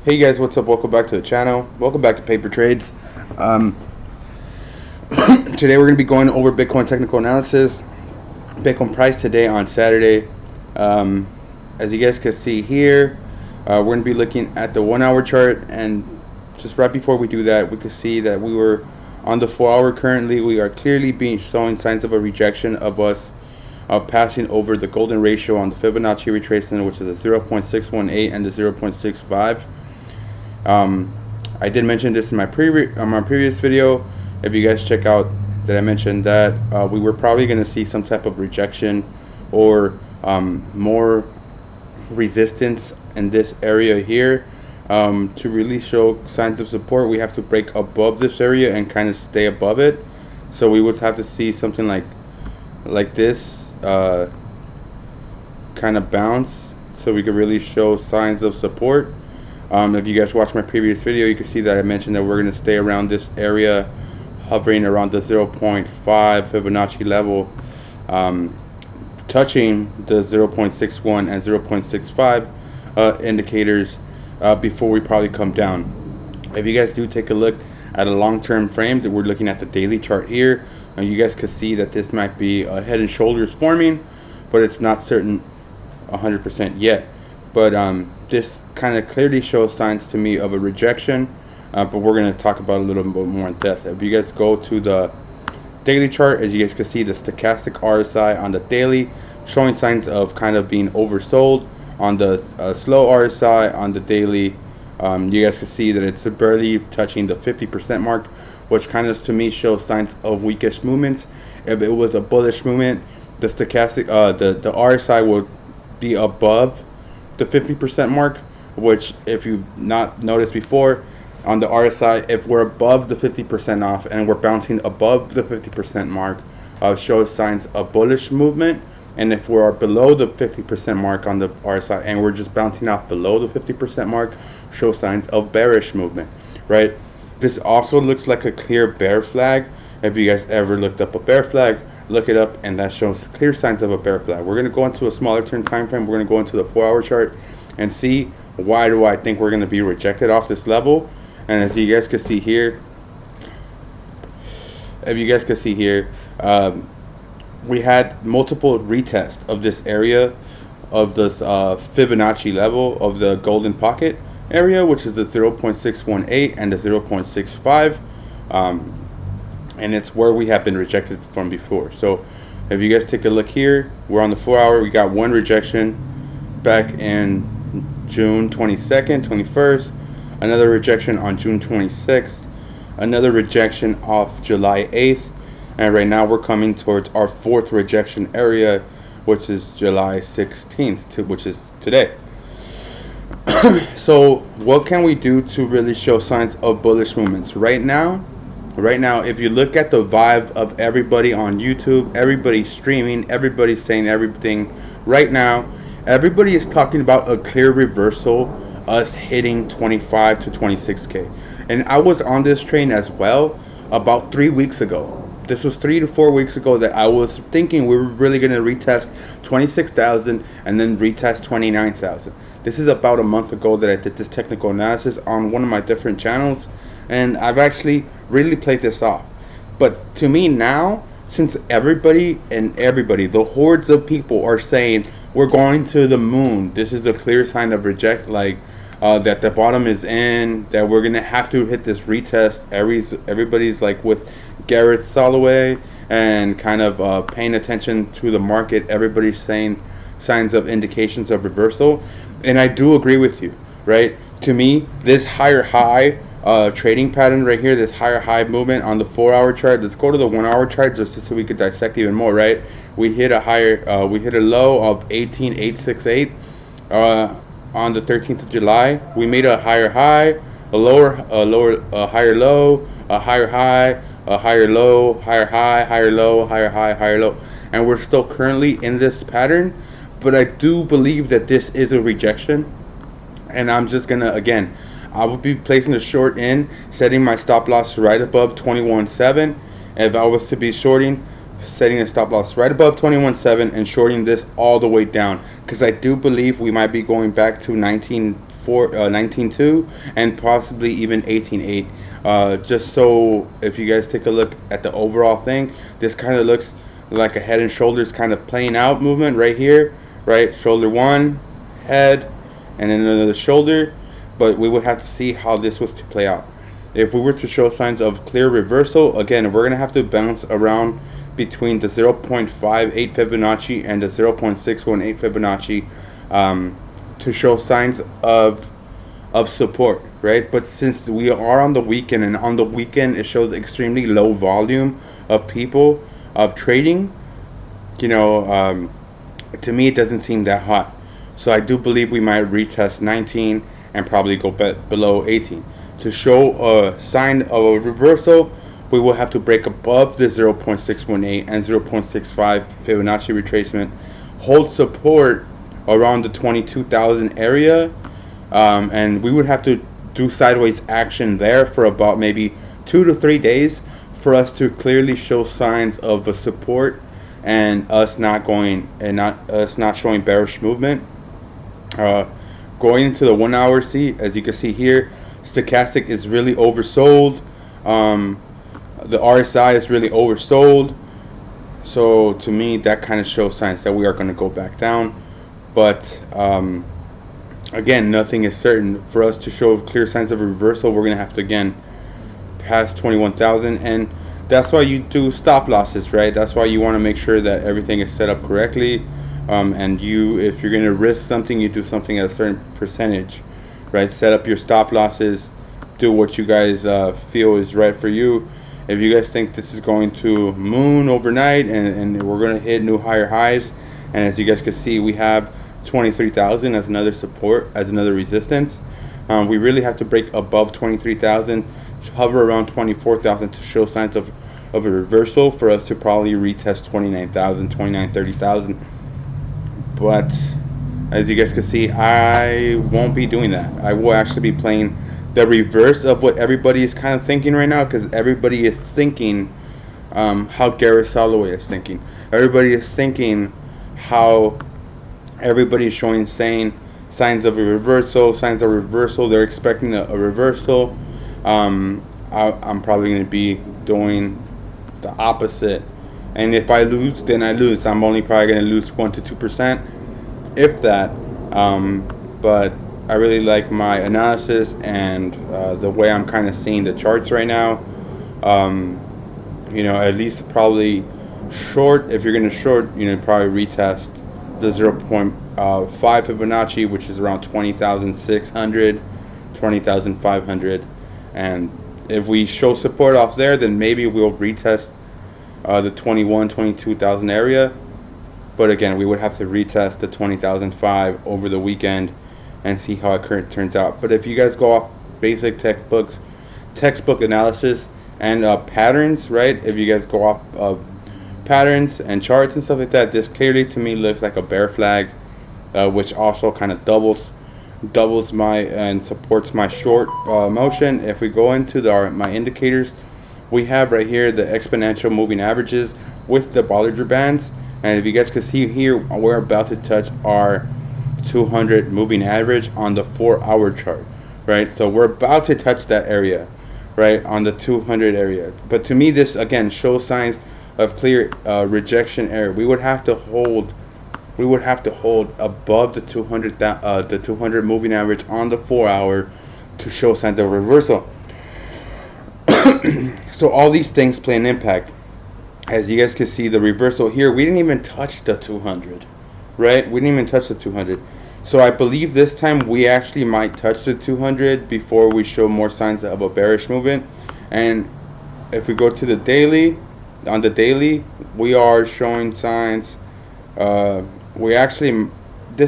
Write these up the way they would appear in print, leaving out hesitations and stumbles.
Hey guys, what's up? Welcome back to the channel. Welcome back to Paper Trades. Um, Today we're going to be going over Bitcoin technical analysis, Bitcoin price today on Saturday. Um, as you guys can see here, we're going to be looking at the 1 hour chart, and just right before we do that, we can see that we were on the 4 hour currently. We are clearly showing signs of a rejection of us passing over the golden ratio on the Fibonacci retracement, which is the 0.618 and the 0.65. I did mention this in my previous video. If you guys check out that, I mentioned that we were probably going to see some type of rejection or more resistance in this area here. To really show signs of support, we have to break above this area and kind of stay above it. So we would have to see something like this kind of bounce, so we could really show signs of support. If you guys watched my previous video, you can see that I mentioned that we're going to stay around this area, hovering around the 0.5 Fibonacci level, touching the 0.61 and 0.65 indicators before we probably come down. If you guys do take a look at a long-term frame, that we're looking at the daily chart here, and you guys can see that this might be a head and shoulders forming, but it's not certain 100% yet. But this kind of clearly shows signs to me of a rejection, but we're going to talk about it a little bit more in depth. If you guys go to the daily chart, as you guys can see, the stochastic RSI on the daily showing signs of kind of being oversold. On the slow RSI on the daily, you guys can see that it's barely touching the 50% mark, which kind of to me shows signs of weakish movements. If it was a bullish movement, the stochastic the RSI would be above the 50% mark, which if you've not noticed before, on the RSI, if we're above the 50% off and we're bouncing above the 50% mark, shows signs of bullish movement. And if we're below the 50% mark on the RSI and we're just bouncing off below the 50% mark, show signs of bearish movement, right? This also looks like a clear bear flag. If you guys ever looked up a bear flag, look it up, and that shows clear signs of a bear flag. We're going to go into a smaller term time frame. We're going to go into the 4 hour chart and see why do I think we're going to be rejected off this level. And as you guys can see here, we had multiple retests of this area of this Fibonacci level of the golden pocket area, which is the 0.618 and the 0.65, and it's where we have been rejected from before. So if you guys take a look here, we're on the 4 hour. We got one rejection back in June 22nd, 21st, another rejection on June 26th, another rejection off July 8th, and right now we're coming towards our fourth rejection area, which is July 16th, which is today. So what can we do to really show signs of bullish movements right now? If you look at the vibe of everybody on YouTube, everybody streaming, everybody saying everything right now, everybody is talking about a clear reversal, us hitting 25 to 26k. And I was on this train as well about 3 weeks ago. This was 3 to 4 weeks ago that I was thinking we were really going to retest 26,000 and then retest 29,000. This is about a month ago that I did this technical analysis on one of my different channels, and I've actually really played this off. But to me now, since everybody, the hordes of people are saying we're going to the moon, this is a clear sign of that the bottom is in, that we're gonna have to hit this retest. Everybody's like with Gareth Soloway and kind of paying attention to the market. Everybody's saying signs of indications of reversal, and I do agree with you, right? To me, this higher high trading pattern right here, this higher high movement on the 4 hour chart. Let's go to the 1 hour chart just so we could dissect even more, right? We hit a low of 18,868 on the 13th of July. We made a higher high, a higher low, a higher high, a higher low, higher high, higher low, higher high, higher low, and we're still currently in this pattern. But I do believe that this is a rejection, and I'm just gonna, again, I will be placing a short in, setting my stop loss right above 21.7. If I was to be shorting, setting a stop loss right above 21.7 and shorting this all the way down, because I do believe we might be going back to 19.2 and possibly even 18.8. Just so if you guys take a look at the overall thing, this kind of looks like a head and shoulders kind of playing out movement right here, right? Shoulder one, head, and then another shoulder. But we would have to see how this was to play out. If we were to show signs of clear reversal, again, we're going to have to bounce around between the 0.58 Fibonacci and the 0.618 Fibonacci to show signs of support, right? But since we are on the weekend, and on the weekend it shows extremely low volume of people of trading, you know, to me it doesn't seem that hot. So I do believe we might retest 19 and probably go below 18. To show a sign of a reversal, we will have to break above the 0.618 and 0.65 Fibonacci retracement, hold support around the 22,000 area, and we would have to do sideways action there for about maybe 2 to 3 days for us to clearly show signs of a support and us not showing bearish movement. Going into the 1 hour C, as you can see here, stochastic is really oversold. The RSI is really oversold. So to me, that kind of shows signs that we are going to go back down. But again, nothing is certain. For us to show clear signs of a reversal, we're going to have to again pass 21,000, and that's why you do stop losses, right? That's why you want to make sure that everything is set up correctly. And if you're going to risk something, you do something at a certain percentage, right? Set up your stop losses, do what you guys feel is right for you. If you guys think this is going to moon overnight and we're going to hit new higher highs, and as you guys can see, we have 23,000 as another support, as another resistance. We really have to break above 23,000, hover around 24,000 to show signs of a reversal for us to probably retest 29,000, 30,000. But as you guys can see, I won't be doing that. I will actually be playing the reverse of what everybody is kind of thinking right now, because everybody is thinking how Gareth Soloway is thinking. Everybody is thinking how everybody is showing signs of a reversal, They're expecting a reversal. I'm probably going to be doing the opposite. And if I lose, then I lose. I'm only probably going to lose 1 to 2%, if that. But I really like my analysis and the way I'm kind of seeing the charts right now. You know, at least probably short. If you're going to short, you know, probably retest the 0.5 Fibonacci, which is around 20,600, 20,500. And if we show support off there, then maybe we'll retest the 22,000 area. But again, we would have to retest the 20,005 over the weekend and see how it turns out. But if you guys go off basic textbook analysis and patterns, right? If you guys go off of patterns and charts and stuff like that, this clearly to me looks like a bear flag, which also kind of doubles my and supports my short motion. If we go into my indicators, we have right here the exponential moving averages with the Bollinger Bands, and if you guys can see here, we're about to touch our 200 moving average on the 4-hour chart, right? So we're about to touch that area, right, on the 200 area. But to me, this again shows signs of clear rejection area. We would have to hold above the 200 moving average on the 4-hour to show signs of reversal. So all these things play an impact. As you guys can see, the reversal here, we didn't even touch the 200, right? We didn't even touch the 200. So I believe this time we actually might touch the 200 before we show more signs of a bearish movement. And if we go to the daily, on the daily, we are showing signs. This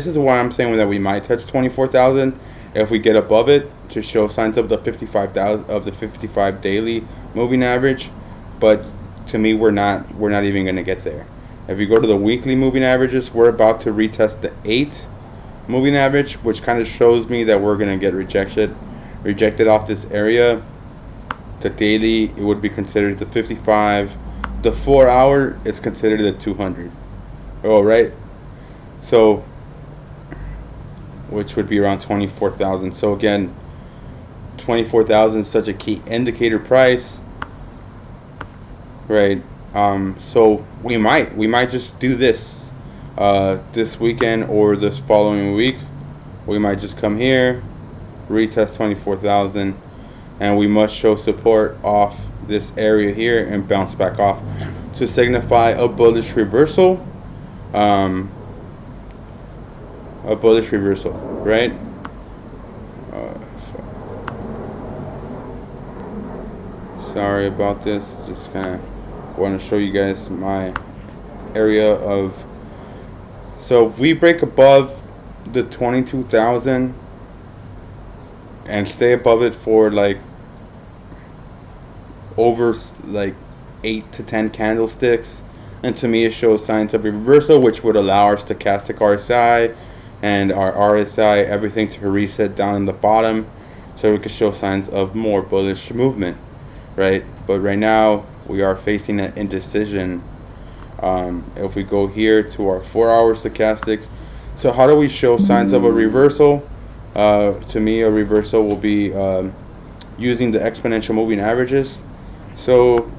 is why I'm saying that we might touch 24,000 if we get above it, to show signs of the 55 daily moving average. But to me, we're not even going to get there. If you go to the weekly moving averages, we're about to retest the 8 moving average, which kind of shows me that we're going to get rejected off this area. The daily, it would be considered the 55. The 4-hour, it's considered the 200. All right. So which would be around 24,000. So again, 24,000 is such a key indicator price, right? So we might just do this this weekend or this following week. We might just come here, retest 24,000, and we must show support off this area here and bounce back off to signify a bullish reversal. A bullish reversal, right? Sorry about this. Just kind of want to show you guys my area of. So if we break above the 22,000 and stay above it for like over like 8 to 10 candlesticks, and to me it shows signs of reversal, which would allow our stochastic RSI and our RSI, everything, to reset down in the bottom, so we could show signs of more bullish movement, right? But right now we are facing an indecision. If we go here to our 4-hour stochastic, so how do we show signs of a reversal? To me, a reversal will be using the exponential moving averages. So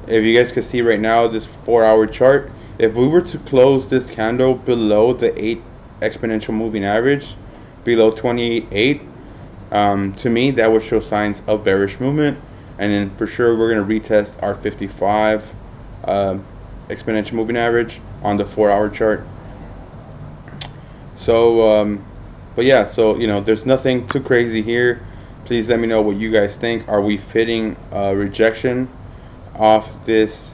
if you guys can see right now, this 4-hour chart, if we were to close this candle below the 8 exponential moving average, below 28, to me that would show signs of bearish movement. And then for sure we're going to retest our 55 exponential moving average on the 4-hour chart. So but yeah, so you know, there's nothing too crazy here. Please let me know what you guys think. Are we fitting rejection off this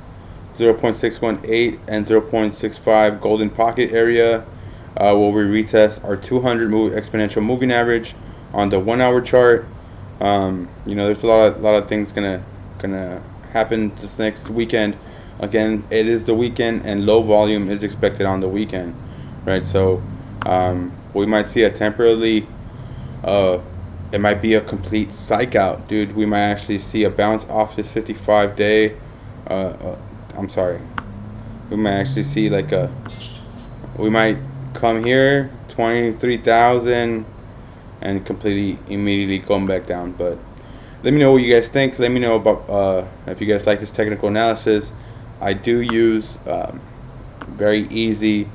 0.618 and 0.65 golden pocket area? Will we retest our 200 exponential moving average on the 1-hour chart? You know, there's a lot of things gonna happen this next weekend. Again, it is the weekend, and low volume is expected on the weekend, right? So we might see a temporarily, it might be a complete psych out, dude. We might actually see a bounce off this 55-day. I'm sorry. We might actually see like we might come here 23,000 and completely immediately come back down. But let me know what you guys think. Let me know about if you guys like this technical analysis. I do use very easy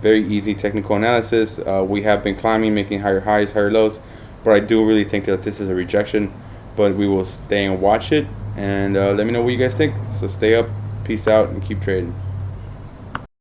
technical analysis. We have been climbing, making higher highs, higher lows, but I do really think that this is a rejection. But we will stay and watch it, and let me know what you guys think. So stay up, peace out, and keep trading.